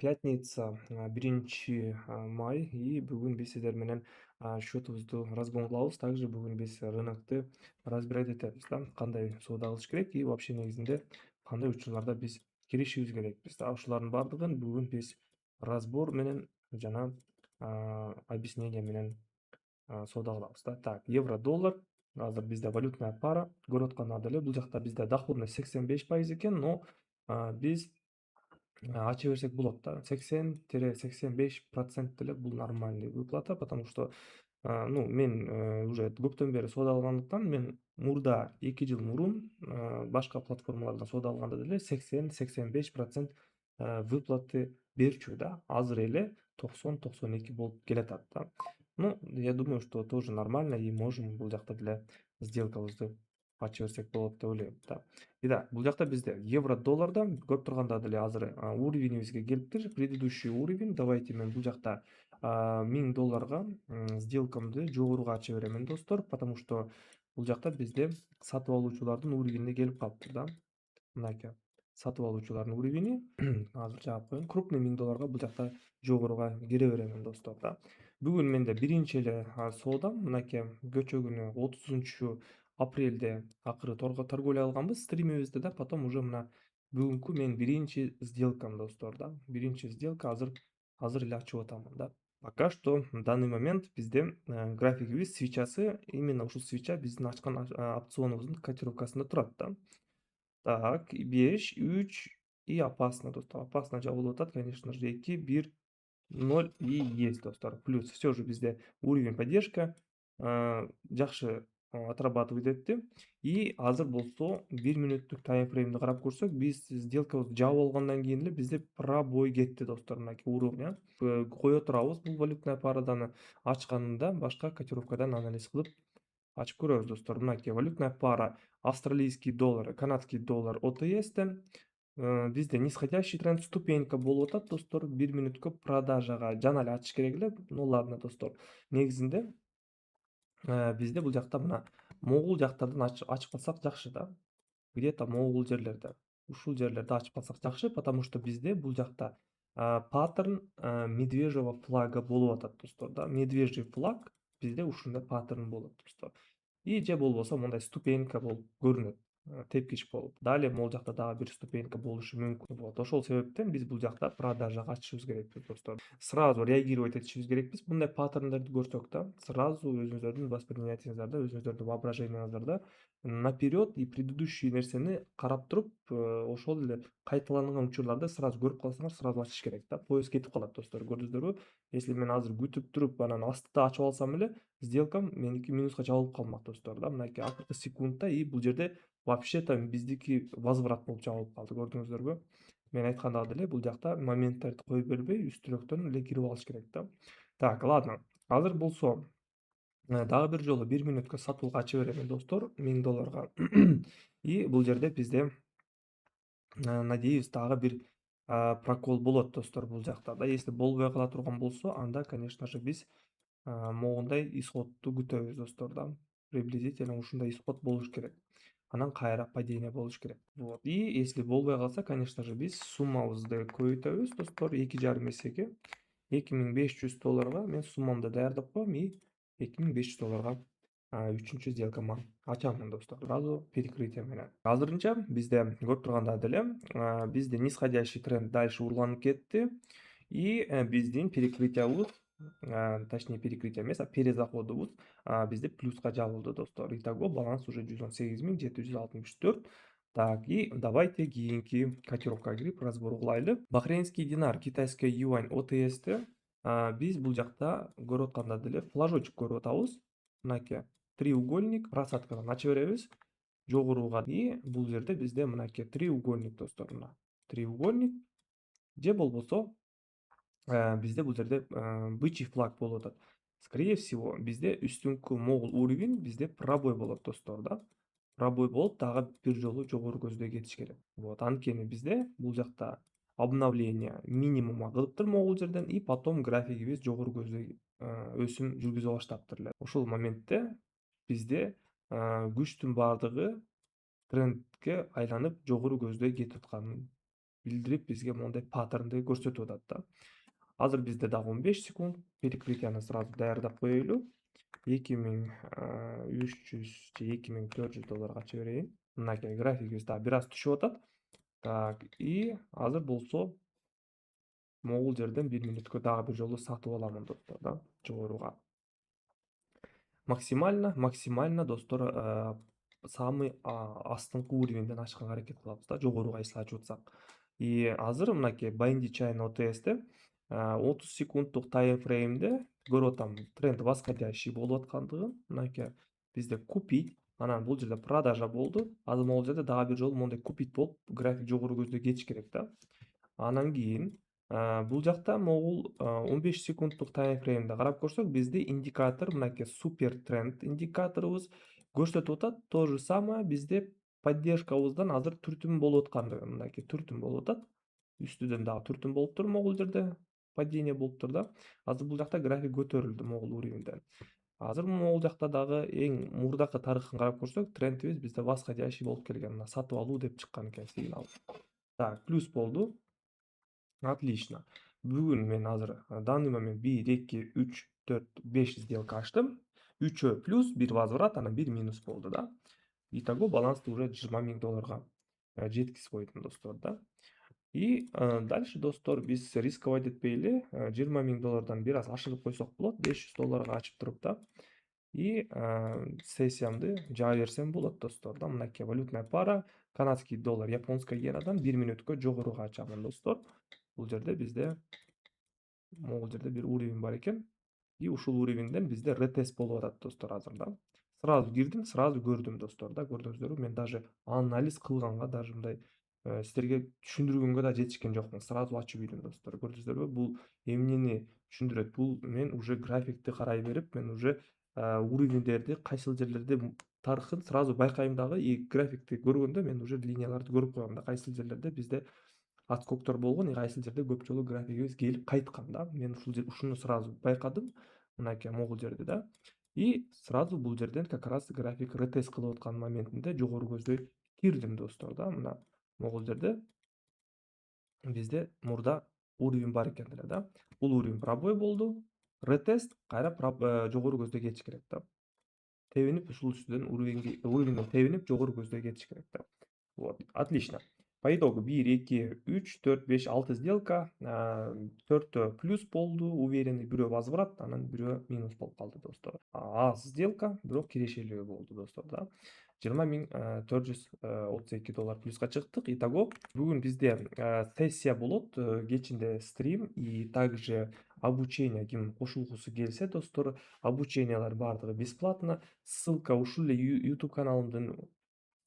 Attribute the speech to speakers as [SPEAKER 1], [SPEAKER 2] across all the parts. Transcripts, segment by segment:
[SPEAKER 1] Пятница, 1 май, и бүгін біз сіздер менен счетубузду разгон кылабыз. Также бүгін біз рынокты разбирать этебиз да, кандай соода кылыш керек и вообще негизинде кандай учурларда биз киришибиз керекпиз да. Ушулардын баардыгын бүгүн биз разбор менен жана объяснение менен соода кылабыз да. Так, евро доллар азыр бизде валютная пара көрүп аткандар деле, бул жакта бизде доходность 85% экен, но биз ача берсек болот да. 80-85% деле бул нормальный выплата, потому что ну, мен уже көптөн бери соода алгандыктан мен мурда 2 жыл мурун башка платформалардан соода алганда деле 80-85% выплаты берчү да. Азыр эле 90-92 болуп келатат да. Ну, я думаю, что тоже нормально, и можем бул жакта деле сделкабызды ача берсек болот деп ойлойм да. Итак, бул жакта бизде евро долларда көрүп турганда деле азыр уровенибизге келиптир. Предыдущий уровень. Давайте мен бул жакта 1000 долларга сделкамды жогоруга ача беремин достор, потому что бул жакта бизде сатып алуучулардын уровенине келип калыптыр да. Мынакей сатып алуучулардын уровени азыр жаап коеюн. Крупный 1000 долларга бул жакта жогоруга кире беремин достор да. Бүгүн менде биринчи эле соодам мынакей кечээ күнү 30 апрелде акыры торговля алганбыз стримибизде да, потом уже мына бүгүнкү мен биринчи сделкам достор да. Биринчи сделка азыр эле ачып атамын да. Пока что в данный момент бизде графигибиз свечасы, именно ушул свеча биздин ачкан опционубуздун котировкасында турат да. Так, 5, 3 и опасно, достор. Опасно жабылып атат, конечно же, 2, 1, 0 и есть, достор. Плюс все же бизде уровень поддержка жакшы отрабатывать этти. И азыр болсо 1 мүнөттүк таймфреймди карап көрсөк, биз сделкабызды жаап алгандан кийин эле бизде пробой кетти, достор. Мынакей уровень кое турабыз бул валютная параданы ачканында башка котировкадан анализ кылып ачып көрөбүз, достор. Мынакей валютная пара австралийский доллар, канадский доллар ОТС'те бизде нисходящий тренд ступенька болуп атат, достор. 1 мүнөткө продажага жана эле ачыш керек эле. Ну ладно, достор. Негизинде бизде бул жакта мына могул жактардан ачып калсак жакшы да. Где-то могул жерлерде. Ушул жерлерде ачып калсак жакшы, потому что бизде бул жакта паттерн медвежьего флага болуп атат, достор да. Медвежий флаг бизде ушундай паттерн болот, достор. И же болбосо мындай ступенька болуп көрүнөт, тепкич болуп. Далее могул жакта дагы бир ступенька болушу мүмкүн. Вот ошол себептен биз бул жакта продажага ачышыбыз керекпиз, достор. Сразу реагировать этишибиз керекпиз. Мындай паттерндерди көрсөк да, сразу өзүңүздөрдүн восприятиеңиздерде, өзүңүздөрдүн воображениеңиздерде наперед и предыдущий нерсени карап туруп, ошол эле кайталанган учурларды сразу көрүп калсаңар, сразу ачыш керек да. Поиск кетип калат, достор. Көрдүңүздөрбү? Если мен азыр күтүп туруп анан астыда ачып алсам эле, сделкам меники минуска жабылып калмак, достор да. Мынакей акыркы секундта, и бул жерде вообще-то биздики возврат болуп жабылып калды. Көрдүңүздөрбү? Мен айткандагы деле бул жакта моменттерди кое бербей, үстүрөктөн эле кирип алыш керек да. Так, ладно. Азыр болсо дагы бир жолу 1 мүнөткө сатууга ача беремин, достор, 1000 долларга. И бул жерде бизде надеюсь дагы бир прокол болот, достор, бул жакта да. Если болбой кала турган болсо, анда, конечно же, биз могундай исходду күтөбүз, достор да. Приблизительно ушундай исход болуш керек. Анан кайра падение болуш керек. Вот. И если болбой калса, конечно же, биз суммабызды көбөйтөбүз, достор, 2,5 эсеге. 2500 долларга мен суммамды даярдап коем и 2500 долларга үчүнчү сделкамды ачамын, достор, сразу перекрытие менен. Азырынча бизде көрүп тургандай деле бизде нисходящий тренд дальше урланып кетти и биздин перекрытиябыз, точнее перекрытие эмес, перезаходубуз бизде плюска жабылды, достор. Итого баланс уже 118.764. Так, и давайте кийинки котировкага кирип разбор кылайлы. Бахрейнский динар, китайский юань ОТС'те биз бул жакта көрүп атканда деле флажочек көрүп атабыз. Мынакей треугольник просадкадан ача беребиз жогоруга, и бул жерде бизде мынакей треугольник, достор, мына треугольник же болбосо бизде бул жерде бычий флаг болуп атат. Скорее всего, бизде үстүнкү могул уровень бизде пробой болот, достор да. Пробой болуп дагы бир жолу жогору көздөй кетиш керек. Вот, анткени бизде бул жакта обновление минимумга кылыптыр могул жерден, и потом графигибиз жогору көздөй өсүм жүргүзө баштаптыр эле. Ошол моментте бизде күчтүн баардыгы трендке айланып жогору көздөй кетип атканын билдирип бизге моундай паттернди көрсөтүп атат да. Азыр бизде дагы 15 секунд. Перекрытияны сразу даярдап коелу. 2300 же $2400 чеберейин. Мынакей графигибиз дагы бир аз түшүп атат. Так, и азыр болсо могул жерден 1 мүнөткө дагы бир жолу сатып аламын достор да, жогоруга. Максимально достор, самый астыңкы уровеньден ачканга аракет кылабыз да, жогоруга эсли ачып атсак. И азыр мынакей Bindy Chain OTS'те 30 секунддук таймфреймде көрүп атам тренд восходящий болуп аткандыгын. Мынакей бизде купить, анан бул жерде продажа болду. Азыр могул жерде дагы бир жолу моундай купить болуп, график жогору көздөй кетиш керек да. Анан кийин бул жакта могул 15 секунддук таймфреймде карап көрсөк, бизде индикатор мынакей супер тренд индикаторубуз көрсөтүп атат. То же самое бизде поддержкабыздан азыр түртүм болуп аткандыгын, мынакей түртүм болуп атат. Үстүдөн дагы түртүм болуптур могул жерде, падение болуптур да. Азыр бул жакта график көтөрүлдү могул уровеньден. Азыр могул жакта дагы эң мурдакы тарыхын карап көрсөк, трендибиз бизде восходящий болуп келген. Мына сатып алуу деп чыккан экен сигнал. Так, плюс болду. Отлично. Бүгүн мен азыр данный момент 1, 2, 3, 4, 5 сделка ачтым. 3 плюс, 1 возврат, анан 1 минус болду да. Итого балансты уже $20,000 жеткизип койдум достор да. И дальше достор биз рисковать этпей эле $20,000 бир аз ашырып койсок болот, $500 ачып туруп да. И сессиямды жаа берсем болот достор да. Мынакей валютная пара, канадский доллар, японская иенадан 1 мүнөткө жогоруга ачамын достор. Бул жерде бизде могул жерде бир уровень бар экен. И ушул уровеньден бизде ретест болуп атат достор азыр да. Сразу кирдим, сразу көрдүм достор да. Көрдүңүздөрбү, мен даже анализ кылганга, даже мындай силерге түшүндүргөнгө да жетишкен жокмун. Сразу ачып үйдүм достор. Көрдүңүздөрбү, бул эмнени түшүндүрөт? Бул мен уже графикти карай берип, мен уже уровеньдерди, кайсыл жерлерде тарыхын сразу байкайм дагы. И графикти көргөндө мен уже линияларды көрүп коем да, кайсыл жерлерде бизде отскоктор болгон, кайсыл жерде көп жолу графигибиз келип кайткан да. Мен ушуну сразу байкадым. Мынакей могул жерде да. И сразу бул жерден как раз график ретест кылып аткан моментинде жогору көздөй кирдим достор да. Мына могул жерде бизде мурда уровень бар экен деле да. Бул уровень пробой болду. Ретест кайра жогору көздөй кетиш керек да. Тебинип ушул үстүнөн уровеньден тебинип жогору көздөй кетиш керек да. Вот, отлично. По итогу 1, 2, 3, 4, 5, 6 сделка. 4 плюс болду, уверенный, бирөө возврат, анан бирөө минус болуп калды достор. Аз сделка, бирок кирешелүү болду достор да. $20,432 плюска чыктык. Итого бүгүн бизде сессия болот, кечинде стрим и также обучение ким кошулгусу келсе достор, обучениялар баардыгы бесплатно. Ссылка ушул эле YouTube каналымдын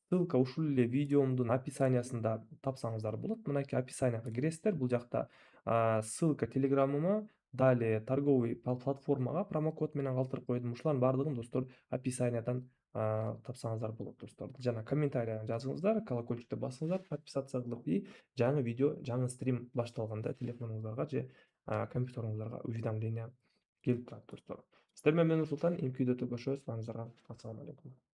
[SPEAKER 1] ссылка ушул эле видеомдун описаниясында тапсаңыздар болот. Мынакей описанияга киресиздер. Бул жакта ссылка телеграмыма, далее торговый платформага промокод менен калтырып койдум. Ушулардын баардыгын достор описаниядан тапсаңыздар болот достор. Жана комментарийга жазыңыздар, колокольчикти басыңыздар, подписаться кылып, и жаңы видео, жаңы стрим башталганда телефонуңуздарга же компьютеруңуздарга уведомление келип турат достор. Сиздер менен Нурсултан, эмки видеодо көрүшөбүз. Баарыңыздарга ассаламу алейкум.